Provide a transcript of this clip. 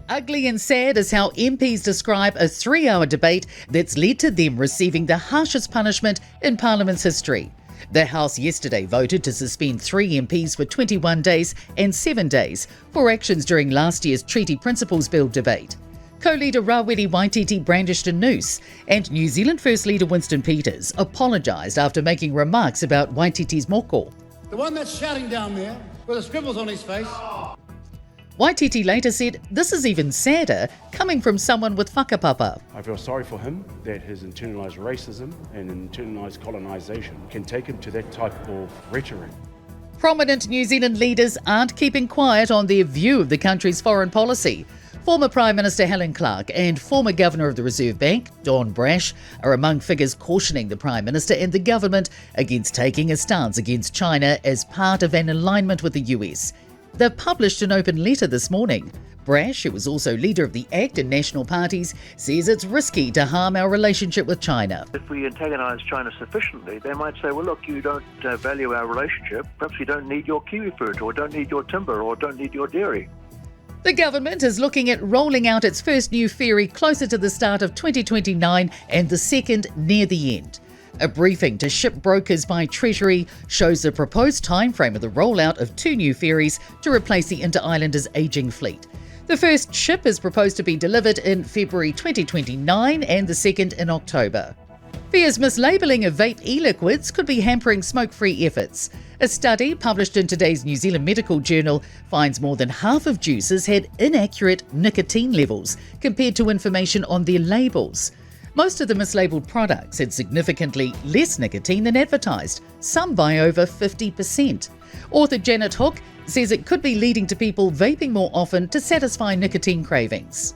Ugly and sad is how MPs describe a 3-hour debate that's led to them receiving the harshest punishment in Parliament's history. The House yesterday voted to suspend 3 MPs for 21 days and 7 days for actions during last year's Treaty Principles Bill debate. Co-leader Rawiri Waititi brandished a noose, and New Zealand First Leader Winston Peters apologised after making remarks about Waititi's moko. The one that's shouting down there with the scribbles on his face. Waititi later said this is even sadder coming from someone with whakapapa. I feel sorry for him that his internalised racism and internalised colonisation can take him to that type of rhetoric. Prominent New Zealand leaders aren't keeping quiet on their view of the country's foreign policy. Former Prime Minister Helen Clark and former Governor of the Reserve Bank, Don Brash, are among figures cautioning the Prime Minister and the government against taking a stance against China as part of an alignment with the US. They've published an open letter this morning. Brash, who was also leader of the ACT and National parties, says it's risky to harm our relationship with China. If we antagonise China sufficiently, they might say, well, look, you don't value our relationship. Perhaps we don't need your kiwi fruit, or don't need your timber, or don't need your dairy. The government is looking at rolling out its first new ferry closer to the start of 2029 and the second near the end. A briefing to ship brokers by Treasury shows the proposed timeframe of the rollout of 2 new ferries to replace the Inter-Islanders' ageing fleet. The first ship is proposed to be delivered in February 2029 and the second in October. Fears mislabeling of vape e-liquids could be hampering smoke-free efforts. A study published in today's New Zealand Medical Journal finds more than half of juices had inaccurate nicotine levels compared to information on their labels. Most of the mislabeled products had significantly less nicotine than advertised, some by over 50%. Author Janet Hook says it could be leading to people vaping more often to satisfy nicotine cravings.